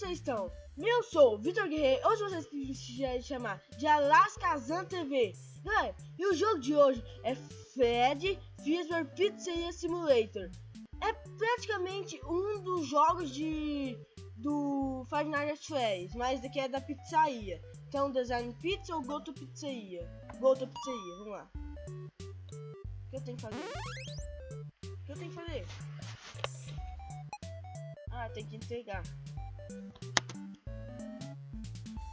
vocês estão? Eu sou o Victor Guerreiro, hoje vocês quiserem chamar de Alaskazan TV. Galera, e o jogo de hoje é Freddy Fazbear Pizzeria Simulator. É praticamente um dos jogos do Five Nights at Freddy's, mas daqui é da pizzaria. Então, design pizza ou go to pizzeria? Go to pizzeria, vamos lá. O que eu tenho que fazer? O que eu tenho que fazer? Ah, tem que entregar.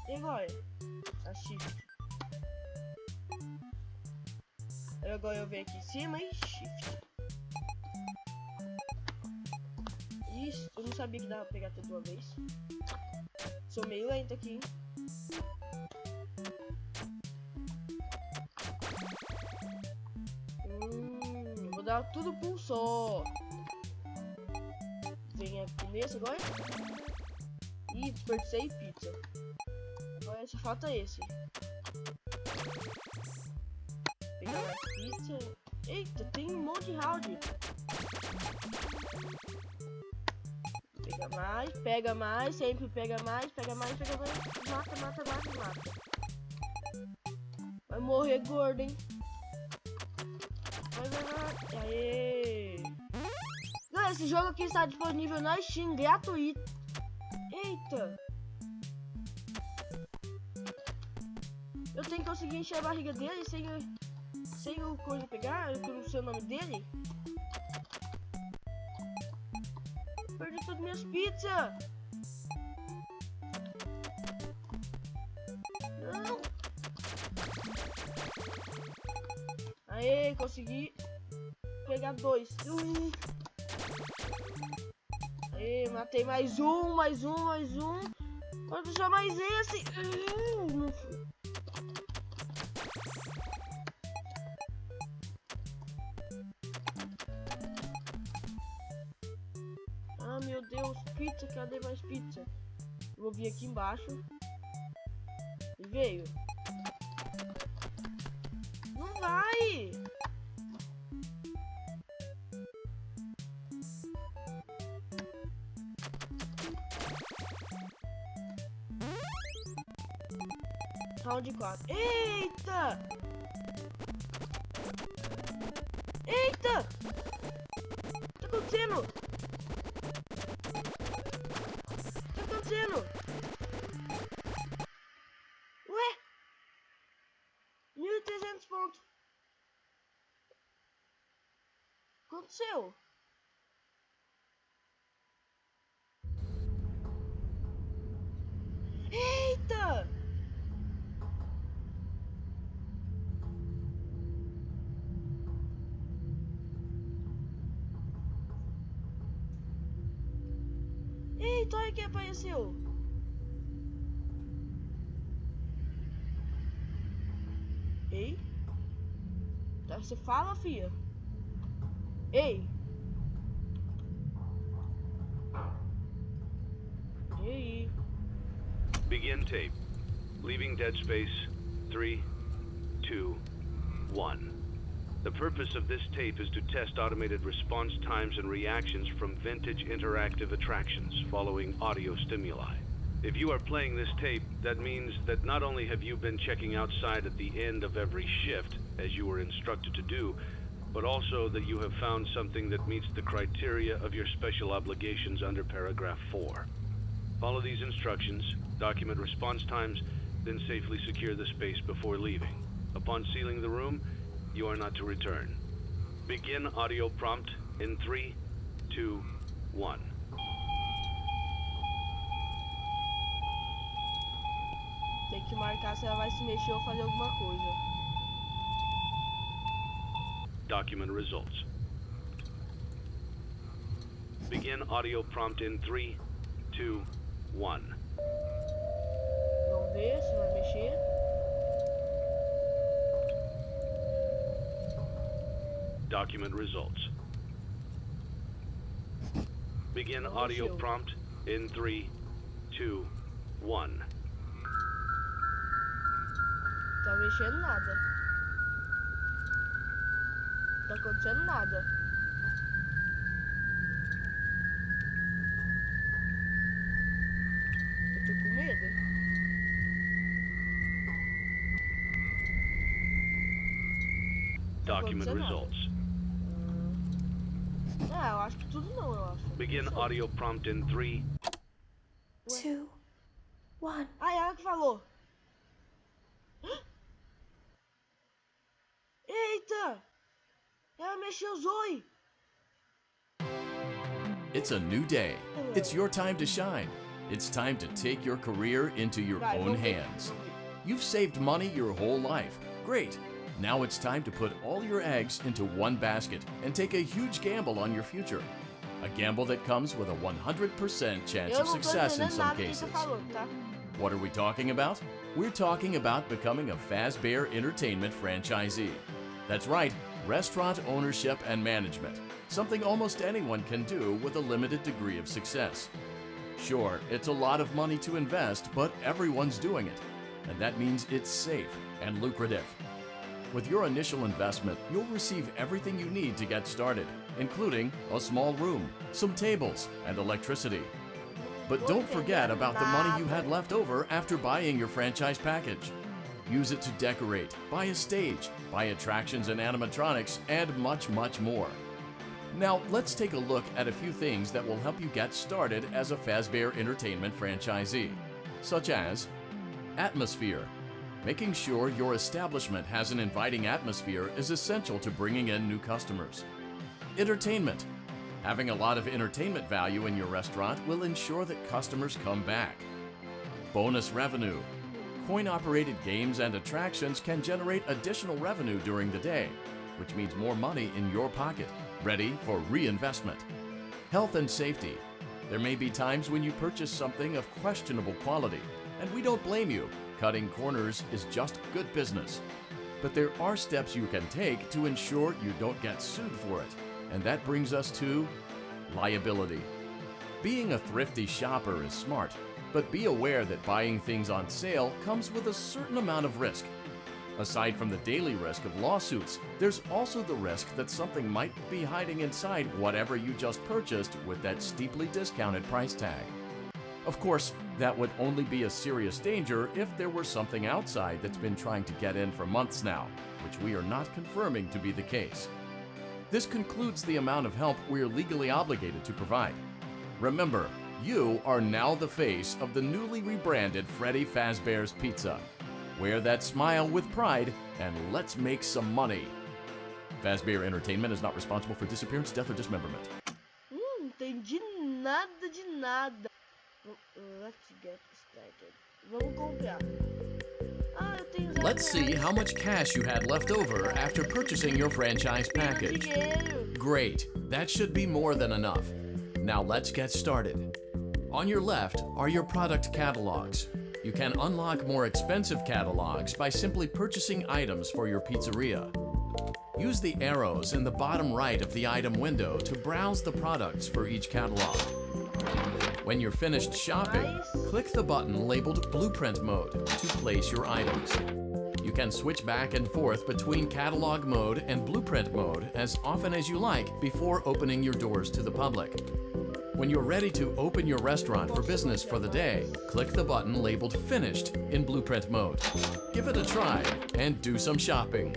E agora? A shift. Agora eu venho aqui em cima e shift. Isso, eu não sabia que dava pra pegar tudo de uma vez. Sou meio lento aqui, hein? Vou dar tudo por um só. Vem aqui nesse agora. Ih, desperdicei pizza. Agora só falta esse. Pegar mais pizza. Eita, tem um monte de round. Pega mais, sempre pega mais. Mata. Vai morrer gordo, hein? Vai. Aê! Galera, esse jogo aqui está disponível na Steam, gratuito. Eita! Eu tenho que conseguir encher a barriga dele sem o coisa pegar, eu não sei o nome dele. Perdi todas minhas pizzas! Não! Aê, consegui pegar 2. Aê, matei mais um. Pode deixar mais esse. Ah, meu Deus, pizza, cadê mais pizza? Eu vou vir aqui embaixo. E veio. Não vai! Round 4. Eita! Eita! O que tá acontecendo? O que tá acontecendo? Ué? 1.300 pontos. O que aconteceu? Eita! Eita, olha quem apareceu. Ei? Tá, você fala, filha? Ei? Ei? Begin tape. Leaving dead space. 3, 2, 1. The purpose of this tape is to test automated response times and reactions from vintage interactive attractions following audio stimuli. If you are playing this tape, that means that not only have you been checking outside at the end of every shift, as you were instructed to do, but also that you have found something that meets the criteria of your special obligations under paragraph 4. Follow these instructions, document response times, then safely secure the space before leaving. Upon sealing the room, you are not to return. Begin audio prompt in 3, 2, 1. Tem que marcar se ela vai se mexer ou fazer alguma coisa. Document results. Begin audio prompt in 3, 2, 1. Vamos ver se vai mexer. Document results. Begin audio prompt in 3, 2, 1. Tá mexendo nada. Tá acontecendo nada. Document results. Ah, eu acho que tudo não, eu acho. Begin audio prompt in 3, 2, 1. Ah, é ela que falou. Eita! Ela mexeu os oi. It's a new day. It's your time to shine. It's time to take your career into your Vai, own vamos ver, hands. vamos ver. You've saved money your whole life. Great. Now it's time to put all your eggs into one basket and take a huge gamble on your future. A gamble that comes with a 100% chance Eu of não tô success in entendendo some nada que cases. você tá falando, tá? What are we talking about? We're talking about becoming a Fazbear Entertainment franchisee. That's right, restaurant ownership and management. Something almost anyone can do with a limited degree of success. Sure, it's a lot of money to invest, but everyone's doing it. And that means it's safe and lucrative. With your initial investment, you'll receive everything you need to get started, including a small room, some tables, and electricity. But don't forget about the money you had left over after buying your franchise package. Use it to decorate, buy a stage, buy attractions and animatronics, and much, much more. Now, let's take a look at a few things that will help you get started as a Fazbear Entertainment franchisee, such as atmosphere. Making sure your establishment has an inviting atmosphere is essential to bringing in new customers. Entertainment. Having a lot of entertainment value in your restaurant will ensure that customers come back. Bonus revenue. Coin-operated games and attractions can generate additional revenue during the day, which means more money in your pocket, ready for reinvestment. Health and safety. There may be times when you purchase something of questionable quality, and we don't blame you. Cutting corners is just good business. But there are steps you can take to ensure you don't get sued for it, and that brings us to liability. Being a thrifty shopper is smart, but be aware that buying things on sale comes with a certain amount of risk. Aside from the daily risk of lawsuits, there's also the risk that something might be hiding inside whatever you just purchased with that steeply discounted price tag. Of course, that would only be a serious danger if there were something outside that's been trying to get in for months now, which we are not confirming to be the case. This concludes the amount of help we are legally obligated to provide. Remember, you are now the face of the newly rebranded Freddy Fazbear's Pizza. Wear that smile with pride, and let's make some money. Fazbear Entertainment is not responsible for disappearance, death, or dismemberment. Entendi nada de nada. Let's get started. Vamos comprar. Ah, eu tenho zero Let's see reais. how much cash you had left over after purchasing your franchise Tenho package. dinheiro. Great, that should be more than enough. Now let's get started. On your left are your product catalogs. You can unlock more expensive catalogs by simply purchasing items for your pizzeria. Use the arrows in the bottom right of the item window to browse the products for each catalog. When you're finished shopping, click the button labeled Blueprint Mode to place your items. You can switch back and forth between Catalog Mode and Blueprint Mode as often as you like before opening your doors to the public. When you're ready to open your restaurant for business for the day, click the button labeled Finished in Blueprint Mode. Give it a try and do some shopping.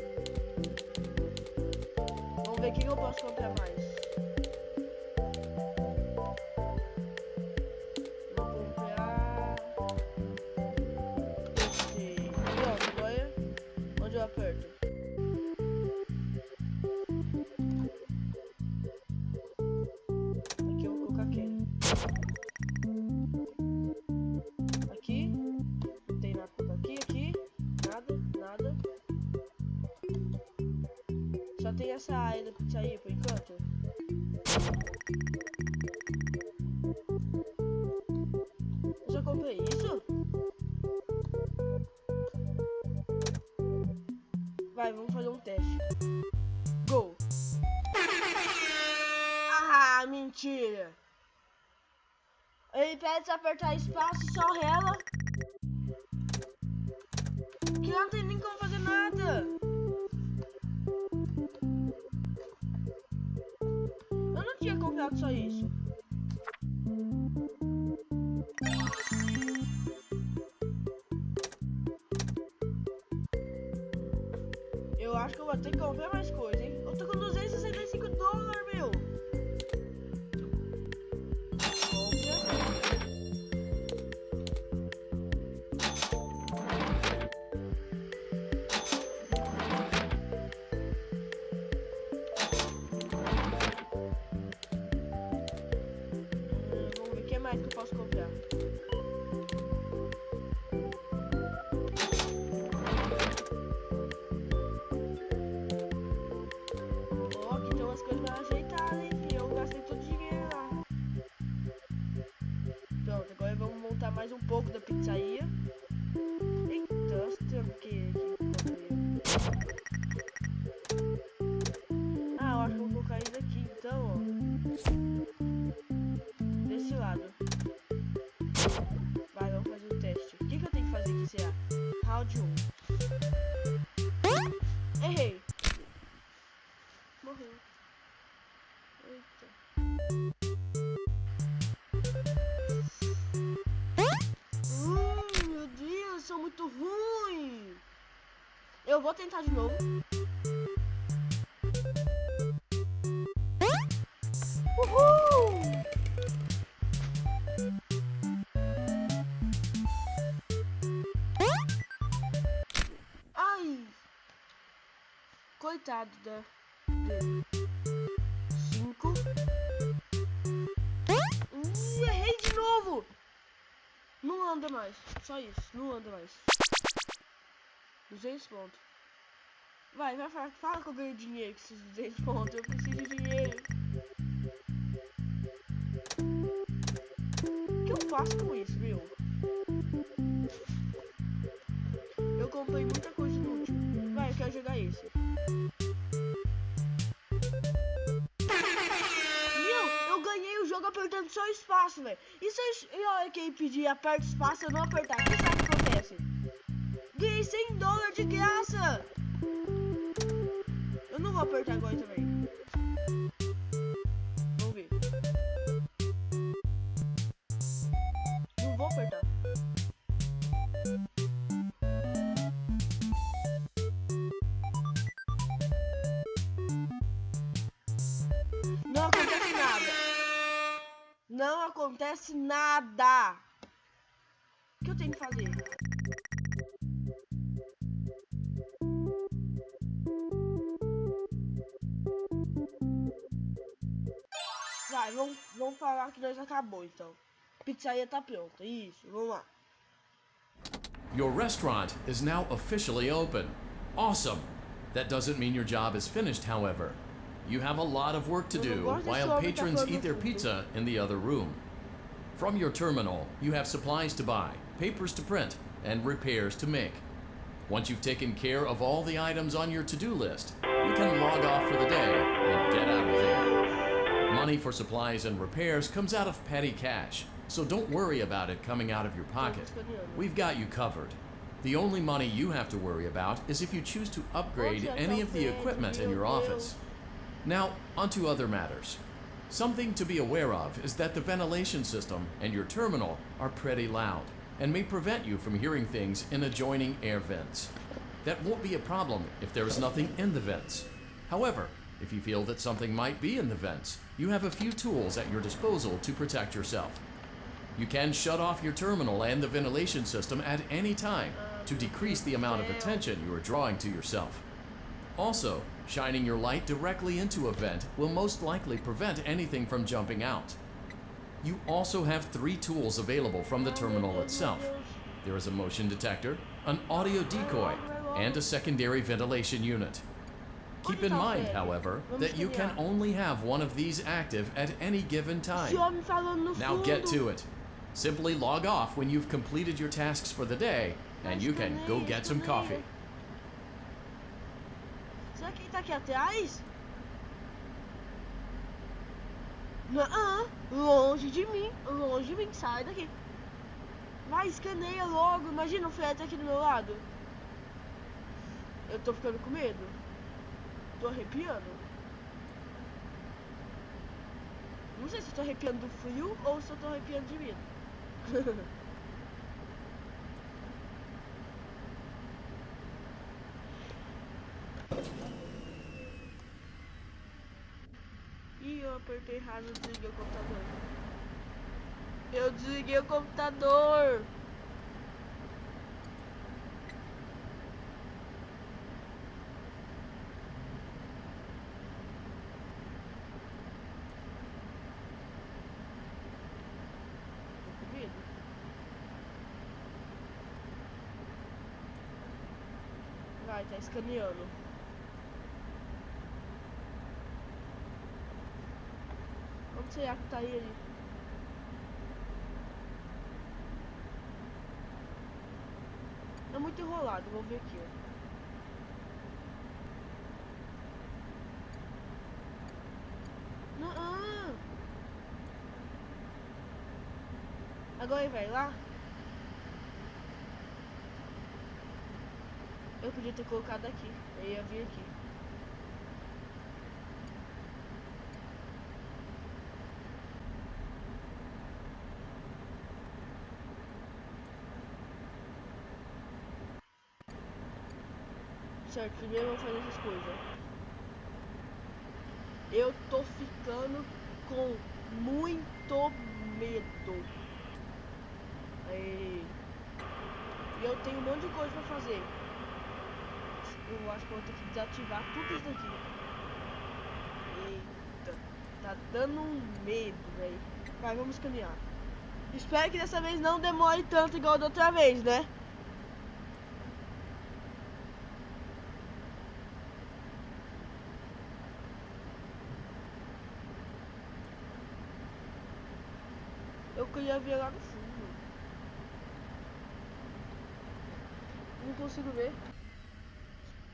Vamos ver o que eu posso comprar mais. Vou comprar esse. Pronto, olha. Onde eu aperto? Aqui eu vou colocar quem? Aqui. Não tem nada pra colocar aqui. Nada, nada. Só tem essa área da pizzaria por enquanto. Eu já comprei isso? Vai, vamos fazer um teste. Go! Ah, mentira! Ele pede se apertar espaço e só rela. Que não tem nem como fazer nada. Eu não tinha comprado só isso. Eu acho que eu vou ter que comprar mais coisa, hein? Eu tô com $265, meu. Vamos ver o que mais que eu posso comprar. Mais um pouco da pizzaria. Eita, tem o que aqui? Ah, eu acho que eu vou colocar isso aqui, então, ó. Desse lado. Vai, vamos fazer o teste. O que eu tenho que fazer aqui, será? Round 1. Errei. Morreu. Eita. Meu Deus, são muito ruins. Eu vou tentar de novo. Uhul! Ai! Coitado da dele. 5. Errei de novo! Não anda mais, só isso, não anda mais. 200 pontos. Vai, fala que eu ganho dinheiro com esses 200 pontos, eu preciso de dinheiro. O que eu faço com isso, meu? Eu comprei muita coisa inútil. Vai, eu quero jogar esse. Eu ganhei o jogo apertando só o espaço, velho. E se eu quem pedir aperta o espaço, eu não apertar, o que sabe o que acontece? Ganhei $100 de graça. Eu não vou apertar agora também. Vamos ver. Não vou apertar. Não acontece nada. Não acontece nada. O que eu tenho que fazer? Vai, vamos falar que nós acabou então. A pizzaria tá pronta. Isso, vamos lá. Your restaurant is now officially open. Awesome! That doesn't mean your job is finished, however. You have a lot of work to do while patrons eat their pizza in the other room. From your terminal, you have supplies to buy, papers to print, and repairs to make. Once you've taken care of all the items on your to-do list, you can log off for the day and get out of there. Money for supplies and repairs comes out of petty cash, so don't worry about it coming out of your pocket. We've got you covered. The only money you have to worry about is if you choose to upgrade any of the equipment in your office. Now, onto other matters. Something to be aware of is that the ventilation system and your terminal are pretty loud and may prevent you from hearing things in adjoining air vents. That won't be a problem if there is nothing in the vents. However, if you feel that something might be in the vents, you have a few tools at your disposal to protect yourself. You can shut off your terminal and the ventilation system at any time to decrease the amount of attention you are drawing to yourself. Also, shining your light directly into a vent will most likely prevent anything from jumping out. You also have 3 tools available from the terminal itself. There is a motion detector, an audio decoy, and a secondary ventilation unit. Keep in mind, however, that you can only have one of these active at any given time. Now get to it. Simply log off when you've completed your tasks for the day, and you can go get some coffee. Será que ele tá aqui atrás? Não, longe de mim, sai daqui. Vai, escaneia logo, imagina o Freddy aqui do meu lado. Eu tô ficando com medo. Tô arrepiando. Não sei se eu tô arrepiando do frio ou se eu tô arrepiando de medo. eu apertei errado, eu desliguei o computador. Eu desliguei o computador. Tô com medo. Vai, tá escaneando. Onde será que tá ele? É muito enrolado, vou ver aqui, ó. Não, agora ele vai lá? Eu podia ter colocado aqui, eu ia vir aqui. Certo, primeiro vamos fazer essas coisas. Eu tô ficando com muito medo. E eu tenho um monte de coisa pra fazer. Eu acho que eu vou ter que desativar tudo isso daqui. Eita, tá dando um medo, velho. Vai, vamos caminhar. Espero que dessa vez não demore tanto igual da outra vez, né? Eu queria ver lá no fundo. Não consigo ver.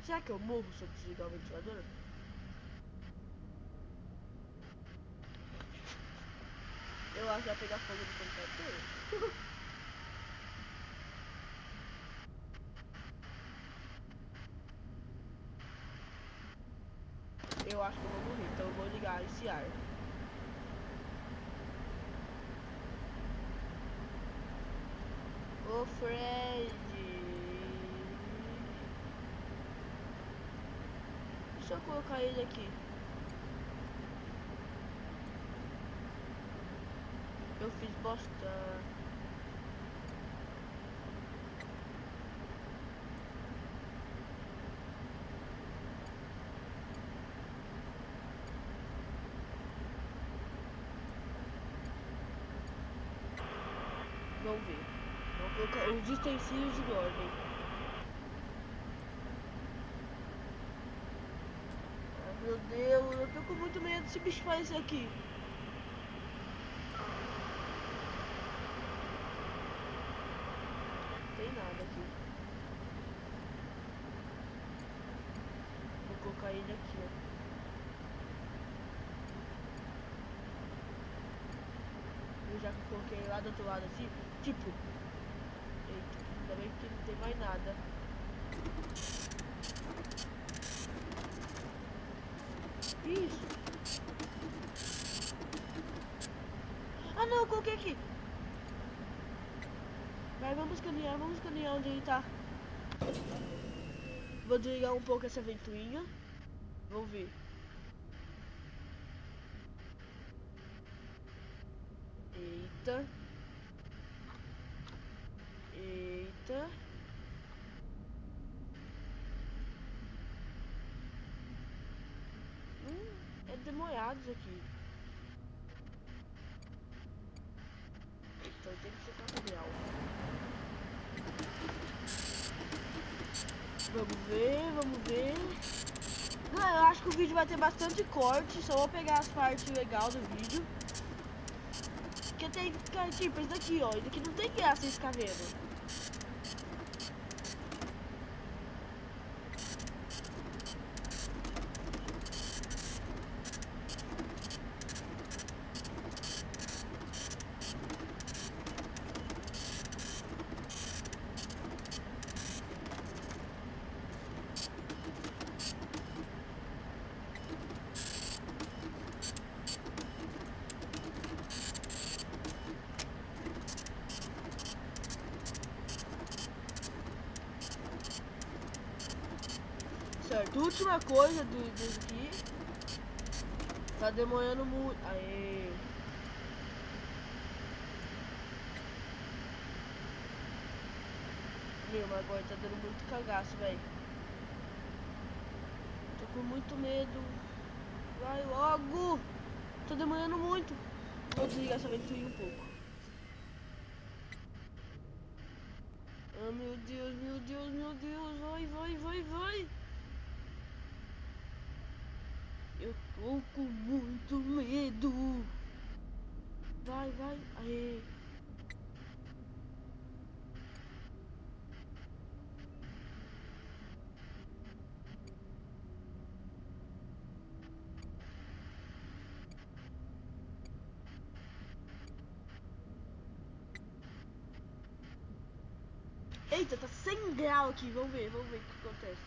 Será que eu morro se eu desligar o ventilador? Eu acho que vai pegar fogo no computador. Eu acho que eu vou morrer, então eu vou ligar esse ar. Ô Freddy, deixa eu colocar ele aqui. Eu fiz bosta. Vamos ver. Vou colocar os utensílios de ordem. Ai, meu Deus, eu tô com muito medo desse bicho aparecer aqui. Não tem nada aqui. Vou colocar ele aqui, ó. Eu já coloquei lá do outro lado assim, tipo. Eita, ainda bem que não tem mais nada. Isso. Ah não, eu coloquei aqui. Vai, vamos caminhar onde ele tá. Vou desligar um pouco essa ventoinha. Vamos ver. Eita. Eita. É demorado isso aqui. Então tem que ser material. Vamos ver. Não, eu acho que o vídeo vai ter bastante corte. Só vou pegar as partes legais do vídeo. Porque tem, tipo, isso daqui, ó. Isso daqui não tem graça vocês ficar vendo. Certo, última coisa disso aqui. Tá demorando muito. Aê. Meu, mas agora tá dando muito cagaço, velho. Tô com muito medo. Vai logo. Tô demorando muito. Vou desligar essa ventoinha um pouco. Ah, meu Deus, meu Deus, meu Deus. Vai, vai, vai, vai. Eu tô com muito medo. Vai, vai. Aê. Eita, tá 100 graus aqui. Vamos ver o que acontece.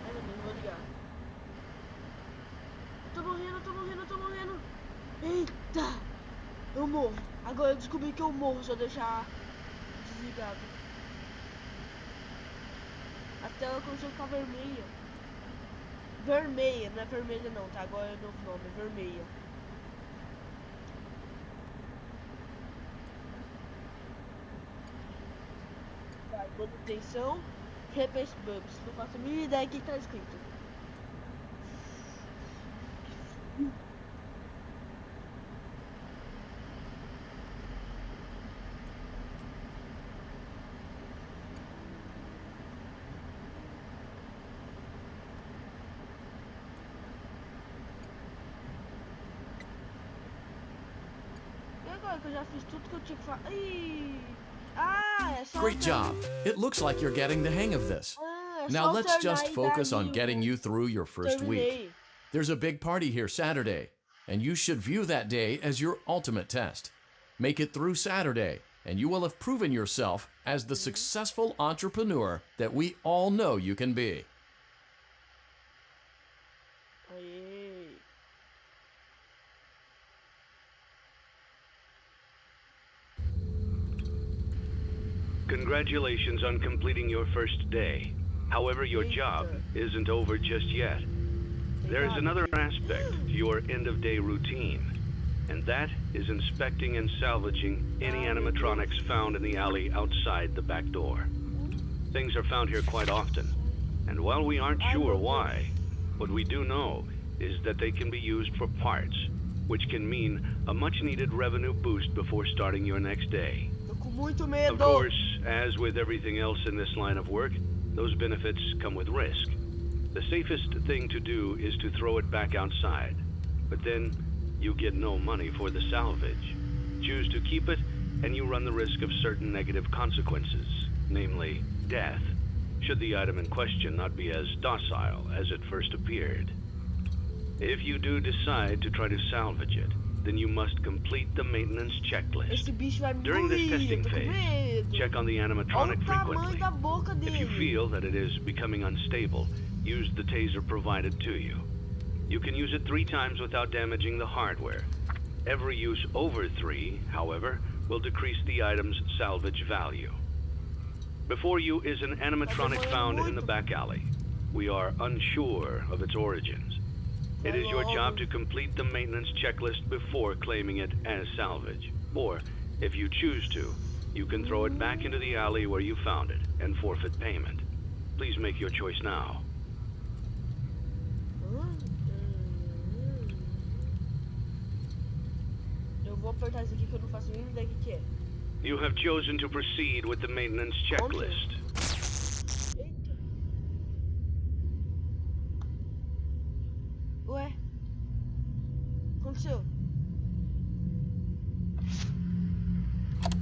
Ai, meu Deus, não vou ligar. Eu tô morrendo, eu tô morrendo, eu tô morrendo. Eita! Eu morro. Agora eu descobri que eu morro se eu deixar desligado. A tela começou a ficar vermelha. Vermelha, não é vermelha não, tá? Agora é o novo nome, é vermelha. Vai, manutenção, repaste bugs. Não faço a mínima ideia do que tá escrito. Que eu já fiz tudo que eu tinha que fazer. Ah, é só Great job. It looks like you're getting the hang of this. Now let's just focus on getting you through your first week. There's a big party here Saturday, and you should view that day as your ultimate test. Make it through Saturday, and you will have proven yourself as the successful entrepreneur that we all know you can be. Congratulations on completing your first day. However, your job isn't over just yet. There is another aspect to your end-of-day routine, and that is inspecting and salvaging any animatronics found in the alley outside the back door. Things are found here quite often, and while we aren't sure why, what we do know is that they can be used for parts, which can mean a much-needed revenue boost before starting your next day. Of course, as with everything else in this line of work, those benefits come with risk. The safest thing to do is to throw it back outside, but then you get no money for the salvage. Choose to keep it, and you run the risk of certain negative consequences, namely death, should the item in question not be as docile as it first appeared. If you do decide to try to salvage it, then you must complete the maintenance checklist. During this testing phase, check on the animatronic frequently. If you feel that it is becoming unstable, use the taser provided to you. You can use it 3 times without damaging the hardware. Every use over 3, however, will decrease the item's salvage value. Before you is an animatronic found in the back alley. We are unsure of its origins. It is your job to complete the maintenance checklist before claiming it as salvage. Or, if you choose to, you can throw it back into the alley where you found it and forfeit payment. Please make your choice now. Eu vou apertar isso aqui que eu não faço a mínima ideia do que é. You have chosen to proceed with the maintenance checklist. Ué? Aconteceu?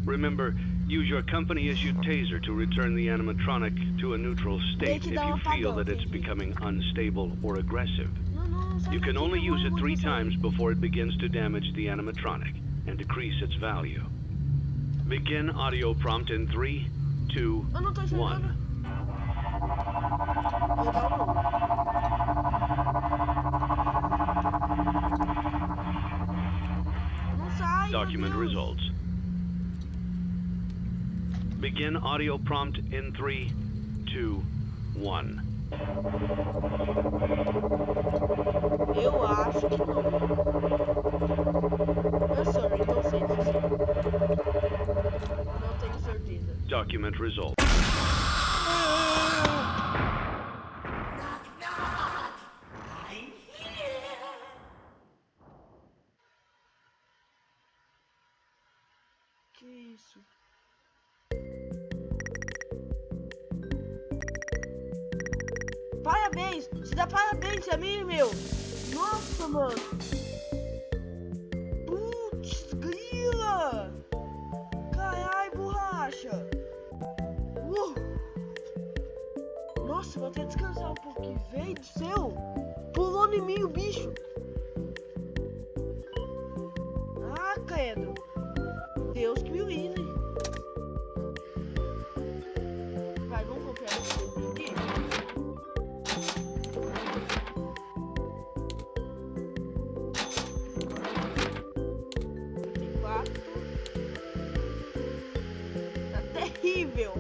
Remember, use your company-issued taser to return the animatronic to a neutral state if you feel that it's becoming unstable or aggressive. You can only use it 3 times before it begins to damage the animatronic and decrease its value. Begin audio prompt in 3, 2, 1. Document results. Begin audio prompt in 3, 2, 1. Eu acho que não. I'm sorry, não sei. Não tenho certeza. Document result. Que isso? Parabéns! Você dá parabéns a mim, meu! Nossa, mano! Putz, grila! Carai, borracha! Nossa, vou até descansar um pouquinho. Veio do céu! Pulou em mim o bicho! Ah, credo! Deus que me livre! Vai, vamos copiar esse aqui. Tá terrível.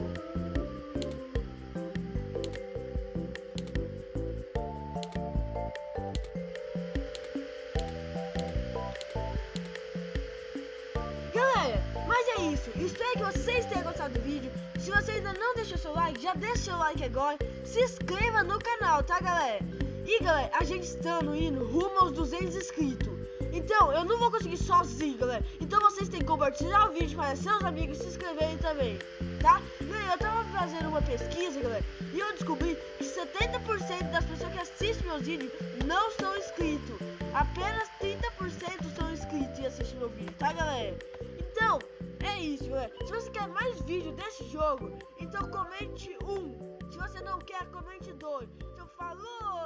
Galera, mas é isso. Espero que vocês tenham gostado do vídeo. Se você ainda não deixou seu like, já deixa seu like agora. Se inscreva no canal, tá, galera? E galera, a gente estando indo rumo aos 200 inscritos. Então, eu não vou conseguir sozinho, galera. Então vocês têm que compartilhar o vídeo para seus amigos se inscreverem também, tá? Galera, eu tava fazendo uma pesquisa, galera, e eu descobri que 70% das pessoas que assistem meus vídeos não são inscritos. Apenas 30% são inscritos e assistem meu vídeo, tá, galera? Então, é isso, galera. Se você quer mais vídeo desse jogo, então comente 1. Se você não quer, comente 2. Então, falou!